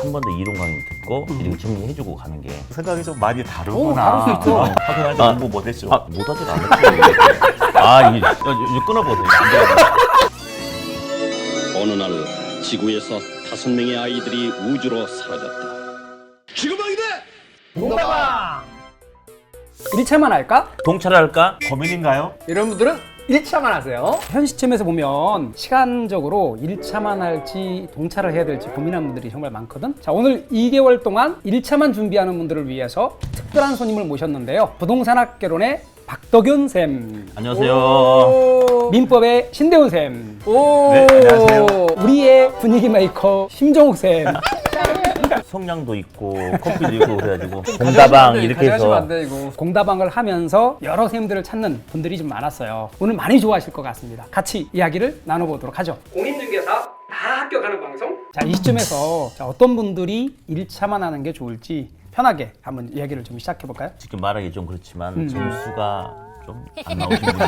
한 번 더 이론 강의 듣고 이렇게 정리해주고 가는 게 생각이 좀 많이 다르구나. 다를 수 있죠. 학교 다닐 때 공부 못했죠. 못하지도 않았죠. 이제 끊어보세요. 안 돼요. 어느 날 지구에서 5명의 아이들이 우주로 사라졌다. 지구방위대! 동다방 1차만 할까? 동찰할까? 고민인가요? 이런 분들은 1차만 하세요. 현 시점에서 보면 시간적으로 1차만 할지 동차를 해야 될지 고민하는 분들이 정말 많거든. 자, 오늘 2개월 동안 1차만 준비하는 분들을 위해서 특별한 손님을 모셨는데요. 부동산학개론의 박덕윤 쌤, 안녕하세요. 민법의 신대훈 쌤, 네, 안녕하세요. 우리의 분위기 메이커 심정욱 쌤. 성냥도 있고 커피도 있고 그래가지고 공다방 이렇게 해서 공다방을 하면서 여러 쌤들을 찾는 분들이 좀 많았어요. 오늘 많이 좋아하실 것 같습니다. 같이 이야기를 나눠보도록 하죠. 공인중개사 다 합격하는 방송. 자, 이 시점에서 어떤 분들이 1차만 하는 게 좋을지 편하게 한번 이야기를 좀 시작해볼까요? 지금 말하기 좀 그렇지만 점수가 좀 안 나오신 분들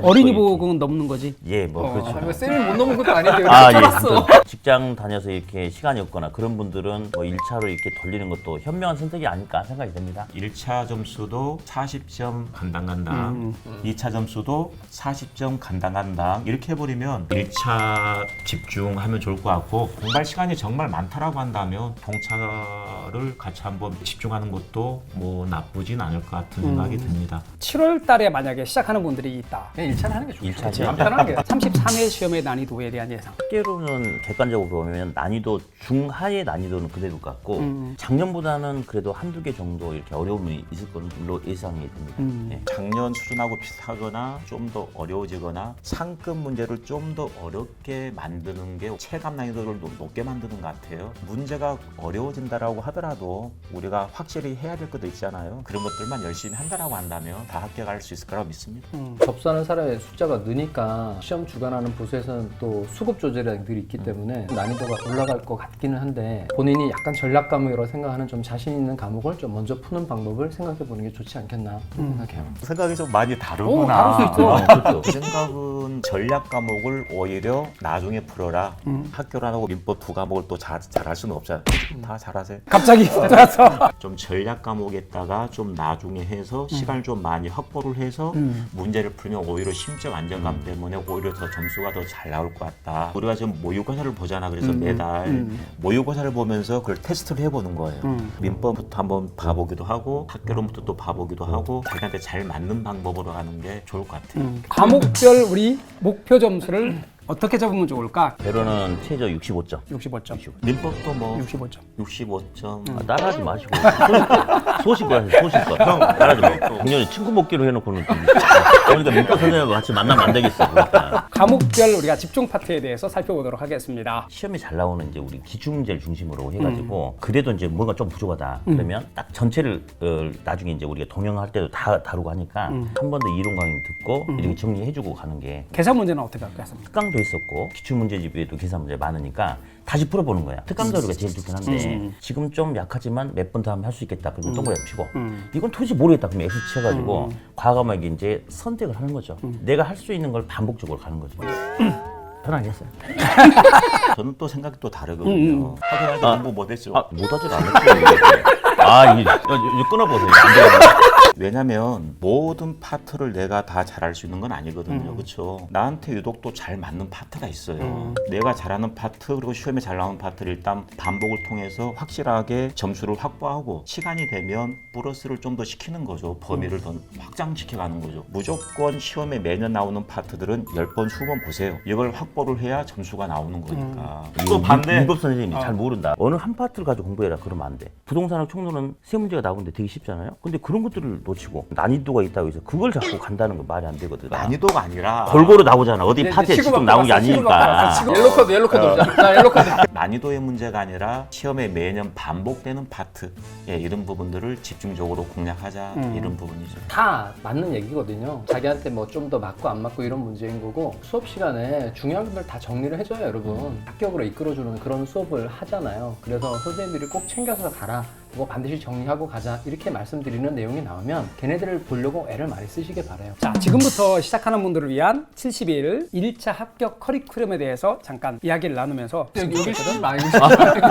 어린이 보호금은 넘는 거지. 예, 뭐 그렇죠. 쌤이 못 넘은 것도 아닌데 예. 아무튼 직장 다녀서 이렇게 시간이 없거나 그런 분들은 뭐 1차로 이렇게 돌리는 것도 현명한 선택이 아닐까 생각이 듭니다. 1차 점수도 40점 간당간당, 2차 점수도 40점 간당간당 이렇게 해버리면 1차 집중하면 좋을 것 같고 공부할 시간이 정말 많다라고 한다면 동차를 같이 한번 집중하는 것도 뭐 나쁘진 않을 것 같은 생각이 듭니다. 7월 달에 만약에 시작하는 분들이 있다. 그냥 1차는 하는 게 좋죠. 1차죠. 간단하게. 33회 시험의 난이도에 대한 예상. 학계로는 객관적으로 보면 난이도 중하의 난이도는 그대로 같고 작년보다는 그래도 한두 개 정도 이렇게 어려움이 있을 걸로 예상이 됩니다. 예. 작년 수준하고 비슷하거나 좀 더 어려워지거나 상급 문제를 좀 더 어렵게 만드는 게 체감 난이도를 높게 만드는 것 같아요. 문제가 어려워진다라고 하더라도 우리가 확실히 해야 될 것도 있잖아요. 그런 것들만 열심히 한다라고 한다면 다 합격할 수 있을 거라고 믿습니다. 접수하는 사람의 숫자가 느니까 시험 주관하는 부서에서는 또 수급 조절이라는 게 있기 때문에 난이도가 올라갈 것 같기는 한데 본인이 약간 전략 과목이라고 생각하는 좀 자신 있는 과목을 좀 먼저 푸는 방법을 생각해 보는 게 좋지 않겠나 생각해요. 생각이 좀 많이 다르구나. 다를 수 있죠. 그렇죠. 제 생각은 전략 과목을 오히려 나중에 풀어라. 학교라고 민법 두 과목을 또 잘할 수는 없잖아요. 다 잘하세요. 갑자기 들어서 좀 전략 과목에다가 좀 나중에 해서 시간을 좀 많이 확보를 해서 문제를 풀면 오히려 심적 안정감 때문에 오히려 더 점수가 더 잘 나올 것 같다. 우리가 지금 모의고사를 보잖아. 그래서 매달 모의고사를 보면서 그걸 테스트를 해보는 거예요. 민법부터 한번 봐보기도 하고 학교론부터 또 봐보기도 하고 자기한테 잘 맞는 방법으로 하는 게 좋을 것 같아요. 과목별 우리 목표 점수를 어떻게 잡으면 좋을까? 배로는 최저 65점. 65점. 민법도 뭐 65점. 65점. 따라하지 마시고 소신껏 하세요. 소신껏. 따라하지 말고. 작년에 친구 먹기로 해놓고는 그러니까 민법 선생님과 같이 만나면 안 되겠어. 그러니까. 과목별 우리가 집중 파트에 대해서 살펴보도록 하겠습니다. 시험에 잘 나오는 이제 우리 기출문제를 중심으로 해가지고 그래도 이제 뭔가 좀 부족하다 그러면 딱 전체를 나중에 이제 우리가 동영할 때도 다 다루고 하니까 한 번 더 이론 강의 듣고 이렇게 정리해주고 가는 게 계산 문제는 어떻게 할까요? 특강도 있었고 기출문제집에도 계산 문제 많으니까 다시 풀어보는 거야. 특강 자료가 제일 좋긴 한데 지금 좀 약하지만 몇 번 더 하면 할 수 있겠다. 그러면 동그라미 치고 이건 도대체 모르겠다. 그러면 X 쳐가지고 과감하게 이제 선택을 하는 거죠. 내가 할 수 있는 걸 반복적으로 가는 거죠. 편하게 했어요. 저는 또 생각이 또 다르거든요. 학교 다닐 때 공부 못했죠. 못하지도 않았죠. 이제 끊어보세요. 안 돼요. 왜냐면 모든 파트를 내가 다 잘할 수 있는 건 아니거든요. 그렇죠? 나한테 유독 또 잘 맞는 파트가 있어요. 내가 잘하는 파트 그리고 시험에 잘 나오는 파트를 일단 반복을 통해서 확실하게 점수를 확보하고 시간이 되면 플러스를 좀 더 시키는 거죠. 범위를 더 확장시켜가는 거죠. 무조건 시험에 매년 나오는 파트들은 10번, 20번 보세요. 이걸 확보를 해야 점수가 나오는 거니까. 또 반대. 민법 선생님이 잘 모른다. 어느 한 파트를 가지고 공부해라 그러면 안 돼. 부동산학 총론은 세 문제가 나오는데 되게 쉽잖아요. 근데 그런 것들을 놓치고 난이도가 있다고 해서 그걸 자꾸 간다는 건 말이 안 되거든. 난이도가 아니라 골고루 나오잖아. 어디 파트에 지금 나온 게 아니니까. 옐로 코드. 자, 옐로 코드. 난이도의 문제가 아니라 시험에 매년 반복되는 파트 이런 부분들을 집중적으로 공략하자 이런 부분이죠. 다 맞는 얘기거든요. 자기한테 뭐 좀 더 맞고 안 맞고 이런 문제인 거고 수업 시간에 중요한 것들 다 정리를 해줘요, 여러분. 합격으로 이끌어주는 그런 수업을 하잖아요. 그래서 선생님들이 꼭 챙겨서 가라. 그거 반드시 정리하고 가자 이렇게 말씀드리는 내용이 나오면 걔네들을 보려고 애를 많이 쓰시길 바라요. 자, 지금부터 시작하는 분들을 위한 70일 1차 합격 커리큘럼에 대해서 잠깐 이야기를 나누면서 여기 시험 많이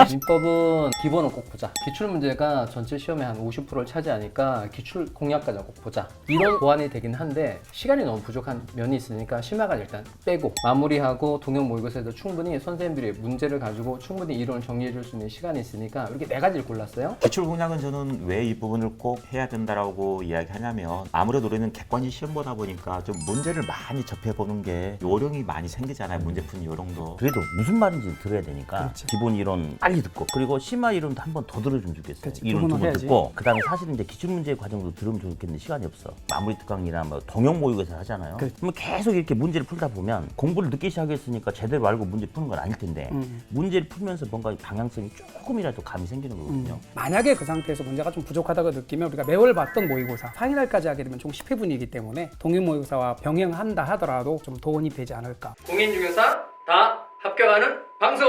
민법은 기본은 꼭 보자. 기출 문제가 전체 시험의 한 50%를 차지하니까 기출 공략까지 꼭 보자. 이런 보완이 되긴 한데 시간이 너무 부족한 면이 있으니까 심화가 일단 빼고 마무리하고 동영 모의고사에서 충분히 선생님들이 문제를 가지고 충분히 이론을 정리해 줄 수 있는 시간이 있으니까 이렇게 4가지를 골랐어요. 기출 공략은 저는 왜 이 부분을 꼭 해야 된다라고 이야기하냐면 아무래도 우리는 객관식 시험 보다 보니까 좀 문제를 많이 접해보는 게 요령이 많이 생기잖아요. 문제 푸는 요령도. 그래도 무슨 말인지 들어야 되니까 그렇지. 기본 이론 빨리 듣고 그리고 심화 이론도 한 번 더 들어주면 좋겠어요. 그렇지. 이론 두 2번 번은 듣고 그다음에 사실 이제 기출 문제 과정도 들으면 좋겠는데 시간이 없어. 마무리 특강이나 뭐 동영 모의고사 하잖아요. 그렇지. 그러면 계속 이렇게 문제를 풀다 보면 공부를 늦게 시작했으니까 제대로 알고 문제 푸는 건 아닐 텐데 문제를 풀면서 뭔가 방향성이 조금이라도 감이 생기는 거거든요. 만약에 그 상태에서 문제가 좀 부족하다고 느끼면 우리가 매월 봤던 모의고사 파이널까지 하게 되면 총 10회분이기 때문에 동일 모의고사와 병행한다 하더라도 좀 도움이 되지 않을까. 공인중개사 다 합격하는 방송!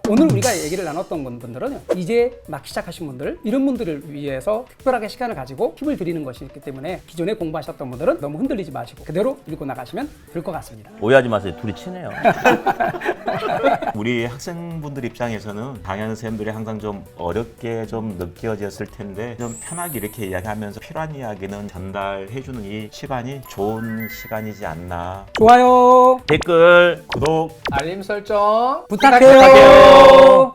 오늘 우리가 얘기를 나눴던 분들은 이제 막 시작하신 분들 이런 분들을 위해서 특별하게 시간을 가지고 팁을 드리는 것이기 때문에 기존에 공부하셨던 분들은 너무 흔들리지 마시고 그대로 읽고 나가시면 될 것 같습니다. 오해하지 마세요. 둘이 친해요. 우리 학생분들 입장에서는 강연 선생님들이 항상 좀 어렵게 좀 느껴졌을 텐데 좀 편하게 이렇게 이야기하면서 필요한 이야기는 전달해주는 이 시간이 좋은 시간이지 않나. 좋아요 댓글 구독 알림 설정 부탁해요.